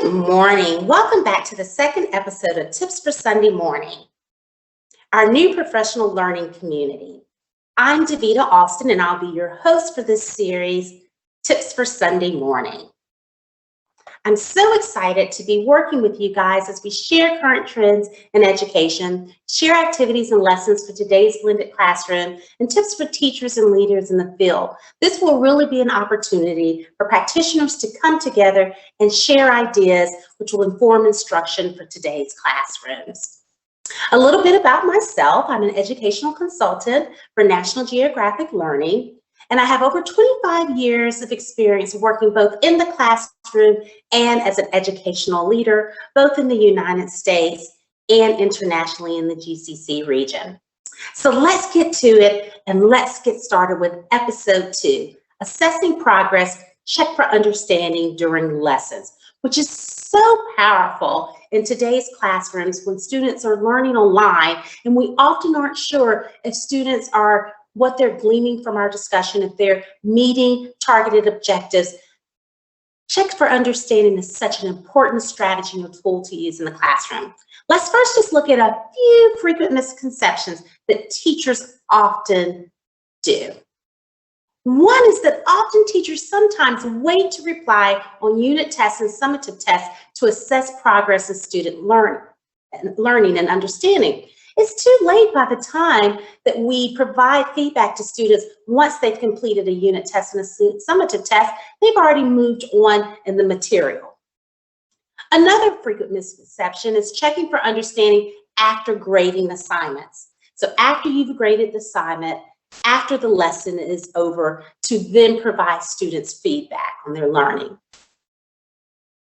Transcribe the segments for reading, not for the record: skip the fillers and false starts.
Good morning. Welcome back to the second episode of Tips for Sunday Morning, our new professional learning community. I'm DaVida Alston, and I'll be your host for this series, Tips for Sunday Morning. I'm so excited to be working with you guys as we share current trends in education, share activities and lessons for today's blended classroom, and tips for teachers and leaders in the field. This will really be an opportunity for practitioners to come together and share ideas which will inform instruction for today's classrooms. A little bit about myself. I'm an educational consultant for National Geographic Learning, and I have over 25 years of experience working both in the classroom and as an educational leader, both in the United States and internationally in the GCC region. So let's get to it, and let's get started with episode 2, Assessing Progress, Check for Understanding During Lessons, which is so powerful in today's classrooms when students are learning online, and we often aren't sure if students are what they're gleaning from our discussion, if they're meeting targeted objectives. Check for understanding is such an important strategy or tool to use in the classroom. Let's first just look at a few frequent misconceptions that teachers often do. One is that often teachers sometimes wait to reply on unit tests and summative tests to assess progress in student learning and understanding. It's too late by the time that we provide feedback to students. Once they've completed a unit test and a summative test, they've already moved on in the material. Another frequent misconception is checking for understanding after grading assignments. So after you've graded the assignment, after the lesson is over, to then provide students feedback on their learning.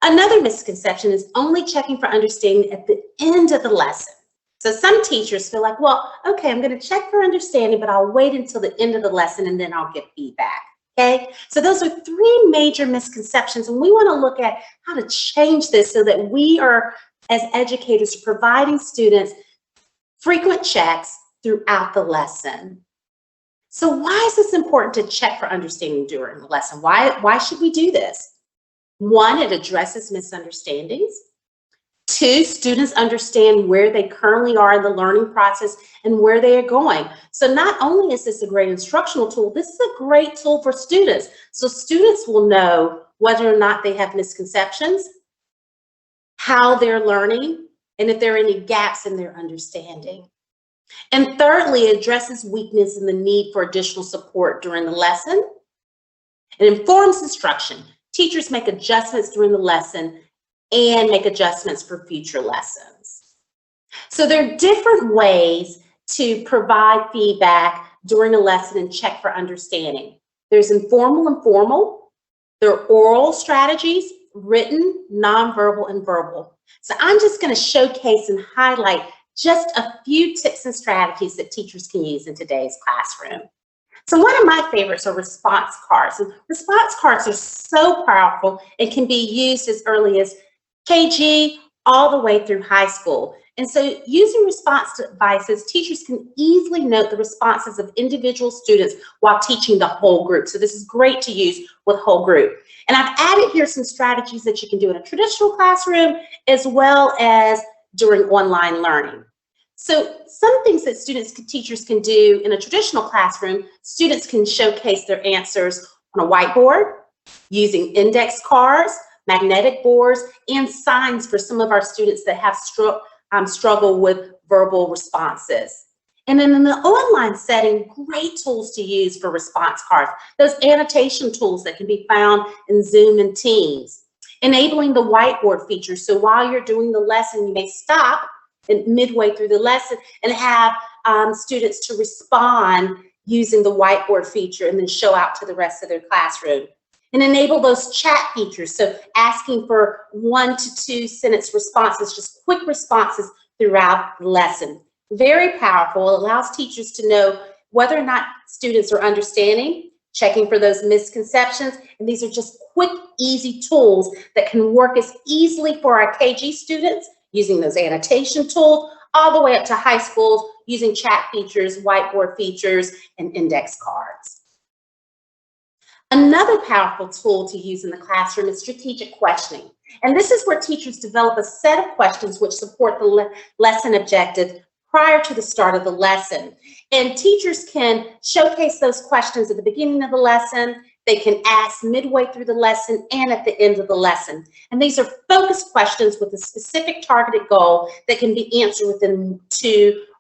Another misconception is only checking for understanding at the end of the lesson. So some teachers feel like, well, okay, I'm going to check for understanding, but I'll wait until the end of the lesson and then I'll get feedback. Okay, so those are 3 major misconceptions, and we want to look at how to change this so that we are, as educators, providing students frequent checks throughout the lesson. So why is this important to check for understanding during the lesson? Why should we do this? 1, it addresses misunderstandings. 2, students understand where they currently are in the learning process and where they are going. So not only is this a great instructional tool, this is a great tool for students. So students will know whether or not they have misconceptions, how they're learning, and if there are any gaps in their understanding. And thirdly, it addresses weakness and the need for additional support during the lesson. It informs instruction. Teachers make adjustments during the lesson and make adjustments for future lessons. So there are different ways to provide feedback during a lesson and check for understanding. There's informal and formal. There are oral strategies, written, nonverbal, and verbal. So I'm just going to showcase and highlight just a few tips and strategies that teachers can use in today's classroom. So one of my favorites are response cards. And response cards are so powerful and can be used as early as KG all the way through high school. And so using response devices, teachers can easily note the responses of individual students while teaching the whole group. So this is great to use with whole group. And I've added here some strategies that you can do in a traditional classroom as well as during online learning. So some things that teachers can do in a traditional classroom, students can showcase their answers on a whiteboard using index cards, magnetic boards, and signs for some of our students that have struggle with verbal responses. And then in the online setting, great tools to use for response cards, those annotation tools that can be found in Zoom and Teams. Enabling the whiteboard feature, so while you're doing the lesson, you may stop midway through the lesson and have students to respond using the whiteboard feature and then show out to the rest of their classroom. And enable those chat features, so asking for 1 to 2 sentence responses, just quick responses throughout the lesson. Very powerful. It allows teachers to know whether or not students are understanding, checking for those misconceptions, and these are just quick, easy tools that can work as easily for our KG students using those annotation tools, all the way up to high schools using chat features, whiteboard features, and index cards. Another powerful tool to use in the classroom is strategic questioning. And this is where teachers develop a set of questions which support the lesson objective prior to the start of the lesson. And teachers can showcase those questions at the beginning of the lesson. They can ask midway through the lesson and at the end of the lesson. And these are focused questions with a specific targeted goal that can be answered within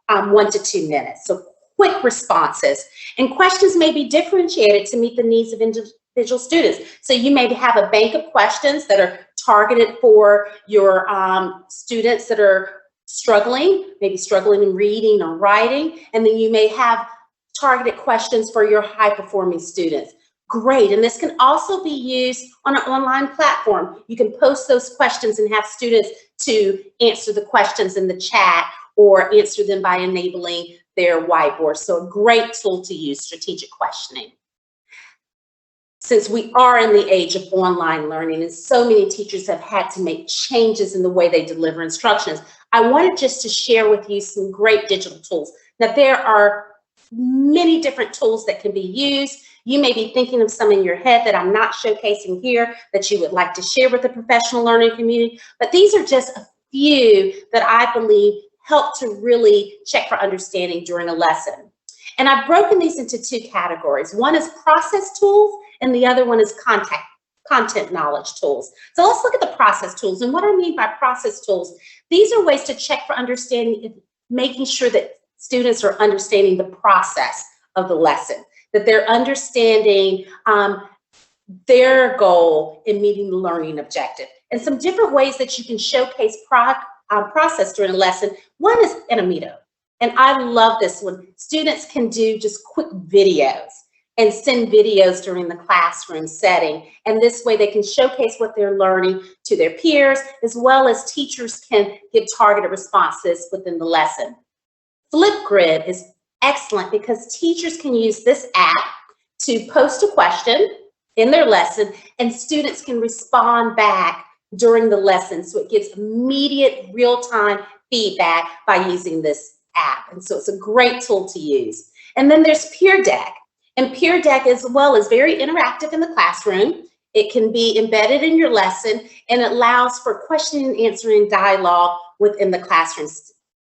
1 to 2 minutes. So quick responses. And questions may be differentiated to meet the needs of individual students. So you may have a bank of questions that are targeted for your students that are struggling, maybe struggling in reading or writing. And then you may have targeted questions for your high-performing students. Great, and this can also be used on an online platform. You can post those questions and have students to answer the questions in the chat or answer them by enabling their whiteboard. So a great tool to use, strategic questioning. Since we are in the age of online learning and so many teachers have had to make changes in the way they deliver instructions, I wanted just to share with you some great digital tools. Now, there are many different tools that can be used. You may be thinking of some in your head that I'm not showcasing here that you would like to share with the professional learning community, but these are just a few that I believe help to really check for understanding during a lesson. And I've broken these into 2 categories. One is process tools and the other one is content knowledge tools. So let's look at the process tools. And what I mean by process tools, these are ways to check for understanding, making sure that students are understanding the process of the lesson, that they're understanding their goal in meeting the learning objective. And some different ways that you can showcase process during a lesson. One is Animito, and I love this one. Students can do just quick videos and send videos during the classroom setting. And this way they can showcase what they're learning to their peers, as well as teachers can give targeted responses within the lesson. Flipgrid is excellent because teachers can use this app to post a question in their lesson and students can respond back during the lesson. So it gives immediate real-time feedback by using this app. And so it's a great tool to use. And then there's Peer Deck. And Peer Deck as well is very interactive in the classroom. It can be embedded in your lesson and it allows for questioning and answering dialogue within the classroom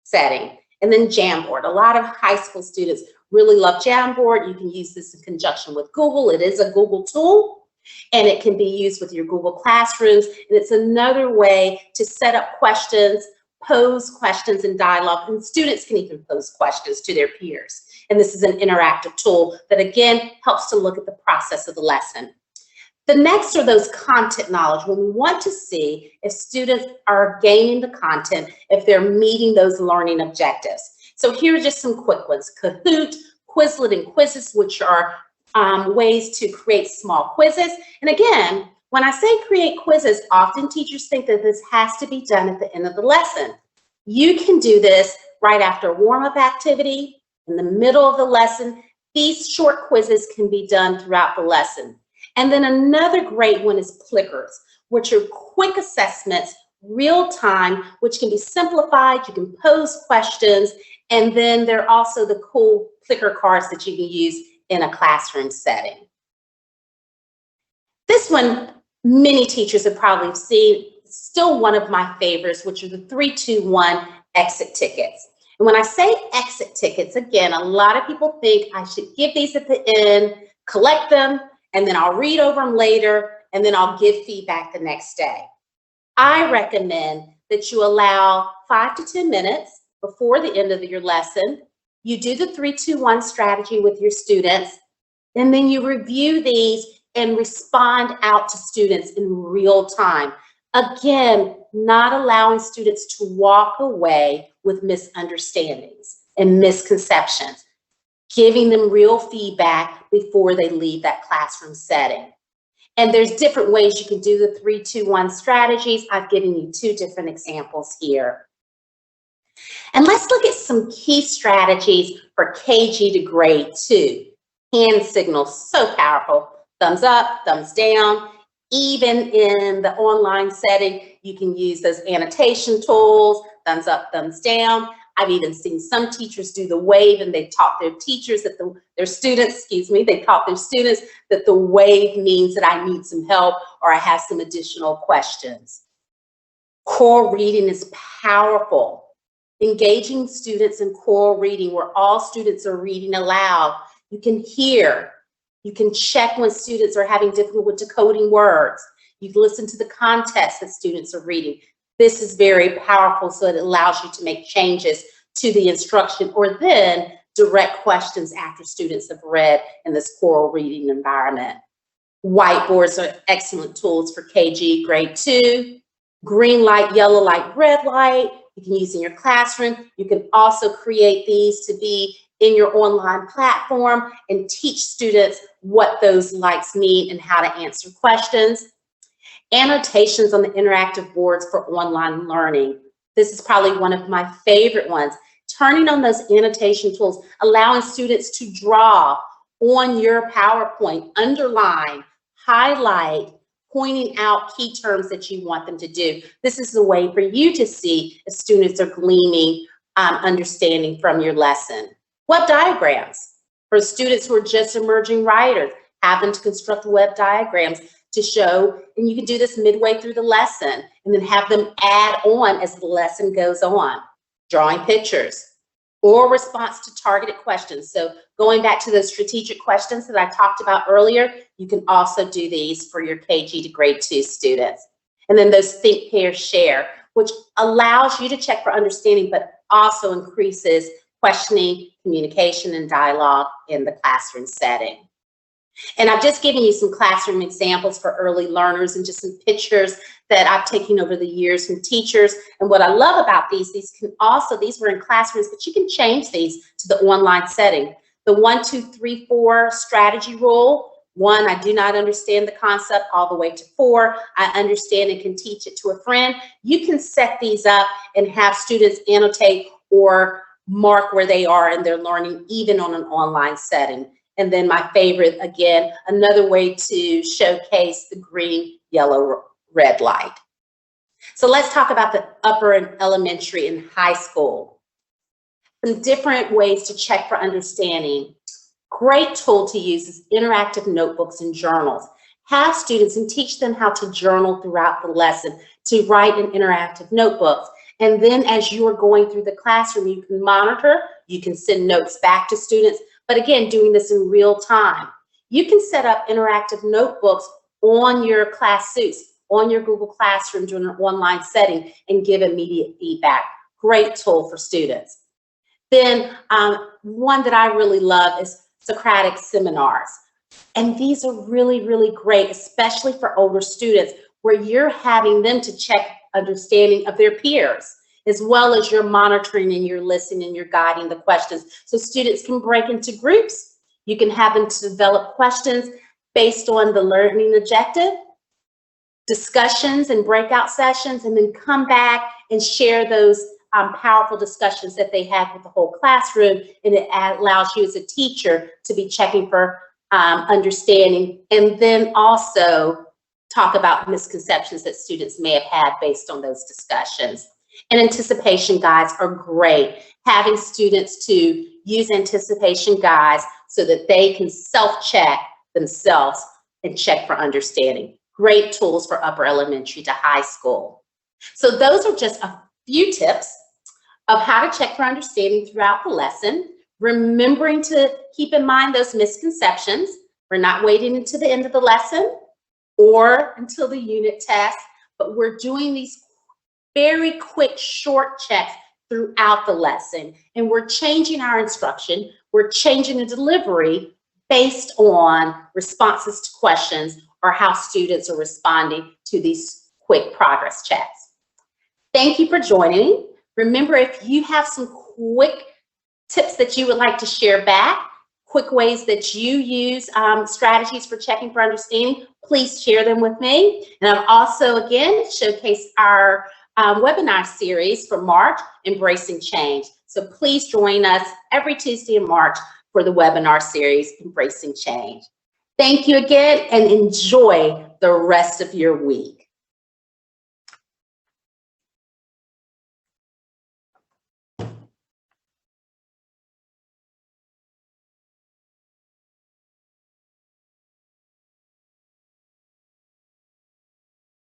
setting. And then Jamboard. A lot of high school students really love Jamboard. You can use this in conjunction with Google. It is a Google tool and it can be used with your Google Classrooms. And it's another way to set up questions, pose questions in dialogue, and students can even pose questions to their peers. And this is an interactive tool that again helps to look at the process of the lesson. The next are those content knowledge, when we want to see if students are gaining the content, if they're meeting those learning objectives. So here are just some quick ones. Kahoot, Quizlet, and Quizzes, which are ways to create small quizzes. And again, when I say create quizzes, often teachers think that this has to be done at the end of the lesson. You can do this right after a warm-up activity, in the middle of the lesson. These short quizzes can be done throughout the lesson. And then another great one is Plickers, which are quick assessments, real time, which can be simplified. You can pose questions. And then there are also the cool Plicker cards that you can use in a classroom setting. This one, many teachers have probably seen, still one of my favorites, which are the 3-2-1 exit tickets. And when I say exit tickets, again, a lot of people think I should give these at the end, collect them, and then I'll read over them later, and then I'll give feedback the next day. I recommend that you allow 5 to 10 minutes before the end of your lesson. You do the 3-2-1 strategy with your students, and then you review these and respond out to students in real time. Again, not allowing students to walk away with misunderstandings and misconceptions, giving them real feedback before they leave that classroom setting. And there's different ways you can do the 3-2-1 strategies. I've given you 2 different examples here. And let's look at some key strategies for KG to grade 2. Hand signals, so powerful. Thumbs up, thumbs down. Even in the online setting, you can use those annotation tools, thumbs up, thumbs down. I've even seen some teachers do the wave, and they taught their teachers that they taught their students that the wave means that I need some help or I have some additional questions. Choral reading is powerful. Engaging students in choral reading where all students are reading aloud. You can hear, you can check when students are having difficulty with decoding words. You can listen to the context that students are reading. This is very powerful, so it allows you to make changes to the instruction or then direct questions after students have read in this choral reading environment. Whiteboards are excellent tools for KG grade 2. Green light, yellow light, red light, you can use in your classroom. You can also create these to be in your online platform and teach students what those lights mean and how to answer questions. Annotations on the interactive boards for online learning. This is probably one of my favorite ones. Turning on those annotation tools, allowing students to draw on your PowerPoint, underline, highlight, pointing out key terms that you want them to do. This is a way for you to see if students are gleaning understanding from your lesson. Web diagrams. For students who are just emerging writers, have them to construct web diagrams to show, and you can do this midway through the lesson, and then have them add on as the lesson goes on. Drawing pictures or response to targeted questions. So going back to those strategic questions that I talked about earlier, you can also do these for your KG to grade 2 students. And then those think, pair, share, which allows you to check for understanding, but also increases questioning, communication, and dialogue in the classroom setting. And I've just given you some classroom examples for early learners and just some pictures that I've taken over the years from teachers. And what I love about these were in classrooms, but you can change these to the online setting. The 1, 2, 3, 4 strategy rule. 1, I do not understand the concept, all the way to 4, I understand and can teach it to a friend. You can set these up and have students annotate or mark where they are in their learning, even on an online setting. And then my favorite, again, another way to showcase the green, yellow, red light. So let's talk about the upper and elementary and high school. Some different ways to check for understanding. Great tool to use is interactive notebooks and journals. Have students and teach them how to journal throughout the lesson, to write in interactive notebooks. And then as you are going through the classroom, you can monitor, you can send notes back to students, but again, doing this in real time. You can set up interactive notebooks on your class suits, on your Google Classroom during an online setting and give immediate feedback. Great tool for students. Then one that I really love is Socratic seminars. And these are really, really great, especially for older students, where you're having them to check understanding of their peers, as well as you're monitoring and you're listening and you're guiding the questions. So students can break into groups. You can have them to develop questions based on the learning objective, discussions and breakout sessions, and then come back and share those powerful discussions that they had with the whole classroom. And it allows you as a teacher to be checking for understanding, and then also talk about misconceptions that students may have had based on those discussions. And anticipation guides are great. Having students to use anticipation guides so that they can self-check themselves and check for understanding. Great tools for upper elementary to high school. So those are just a few tips of how to check for understanding throughout the lesson, remembering to keep in mind those misconceptions. We're not waiting until the end of the lesson or until the unit test, but we're doing these very quick, short checks throughout the lesson. And we're changing our instruction. We're changing the delivery based on responses to questions or how students are responding to these quick progress checks. Thank you for joining me. Remember, if you have some quick tips that you would like to share back, quick ways that you use strategies for checking for understanding, please share them with me. And I've also, again, showcased our webinar series for March, Embracing Change. So please join us every Tuesday in March for the webinar series, Embracing Change. Thank you again, and enjoy the rest of your week.